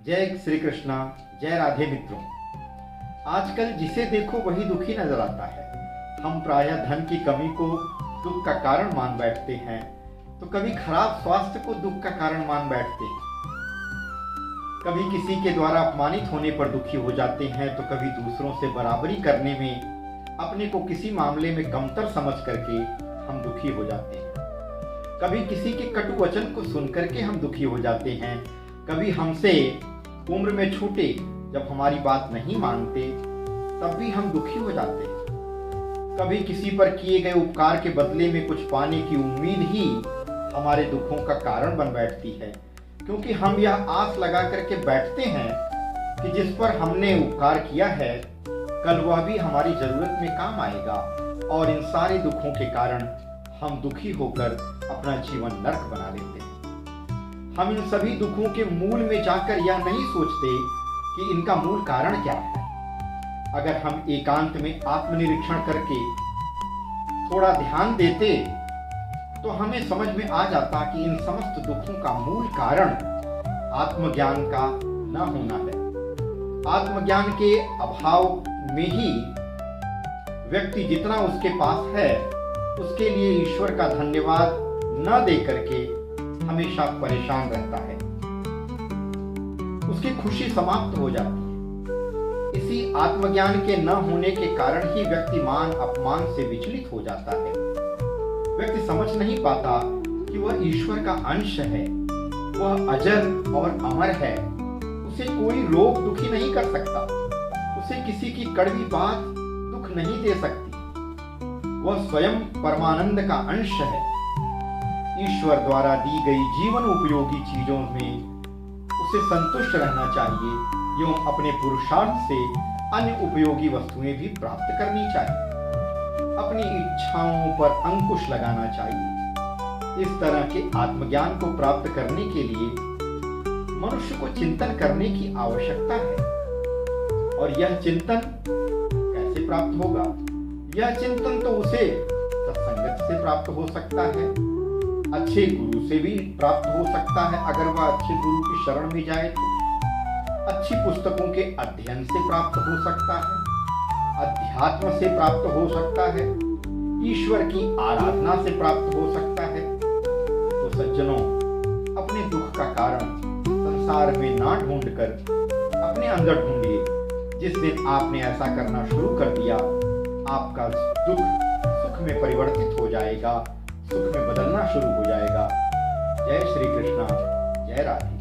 जय श्री कृष्णा। जय राधे मित्रों। आजकल जिसे देखो वही दुखी नजर आता है। हम प्रायः धन की कमी को दुख का कारण मान बैठते हैं, तो कभी खराब स्वास्थ्य को दुख का कारण मान बैठते हैं। कभी किसी के द्वारा अपमानित होने पर दुखी हो जाते हैं, तो कभी दूसरों से बराबरी करने में अपने को किसी मामले में कमतर समझ करके हम दुखी हो जाते हैं। कभी किसी के कटु वचन को सुन करके हम दुखी हो जाते हैं। कभी हमसे उम्र में छोटे जब हमारी बात नहीं मानते तब भी हम दुखी हो जाते हैं। कभी किसी पर किए गए उपकार के बदले में कुछ पाने की उम्मीद ही हमारे दुखों का कारण बन बैठती है, क्योंकि हम यह आस लगा करके बैठते हैं कि जिस पर हमने उपकार किया है कल वह भी हमारी जरूरत में काम आएगा, और इन सारे दुखों के कारण हम दुखी होकर अपना जीवन नर्क बना लेते हैं। हम इन सभी दुखों के मूल में जाकर यह नहीं सोचते कि इनका मूल कारण क्या है। अगर हम एकांत में आत्मनिरीक्षण करके थोड़ा ध्यान देते तो हमें समझ में आ जाता कि इन समस्त दुखों का मूल कारण आत्मज्ञान का न होना है। आत्मज्ञान के अभाव में ही व्यक्ति जितना उसके पास है उसके लिए ईश्वर का धन्यवाद न दे करके हमेशा परेशान रहता है। उसकी खुशी समाप्त हो जाती है। इसी आत्मज्ञान के न होने के कारण ही व्यक्ति मान अपमान से विचलित हो जाता है। व्यक्ति समझ नहीं पाता कि वह ईश्वर का अंश है, वह अजर और अमर है। उसे कोई रोग दुखी नहीं कर सकता, उसे किसी की कड़वी बात दुख नहीं दे सकती। वह स्वयं परमानंद का अंश है। ईश्वर द्वारा दी गई जीवन उपयोगी चीजों में उसे संतुष्ट रहना चाहिए एवं अपने पुरुषार्थ से अन्य उपयोगी वस्तुएं भी प्राप्त करनी चाहिए। अपनी इच्छाओं पर अंकुश लगाना चाहिए। इस तरह के आत्मज्ञान को प्राप्त करने के लिए मनुष्य को चिंतन करने की आवश्यकता है। और यह चिंतन कैसे प्राप्त होगा? यह चिंतन तो उसे सत्संगत से प्राप्त हो सकता है, अच्छे गुरु से भी प्राप्त हो सकता है अगर वह अच्छे गुरु की शरण में जाए तो, अच्छी पुस्तकों के अध्ययन से प्राप्त हो सकता है, अध्यात्म से प्राप्त हो सकता है, ईश्वर की आराधना से प्राप्त हो सकता है। तो सज्जनों, अपने दुख का कारण संसार में ना ढूंढकर अपने अंदर ढूंढिए। जिस दिन आपने ऐसा करना शुरू कर दिया, आपका दुख सुख में परिवर्तित हो जाएगा, सुख में बदलना शुरू हो जाएगा। जय श्री कृष्णा। जय राधे।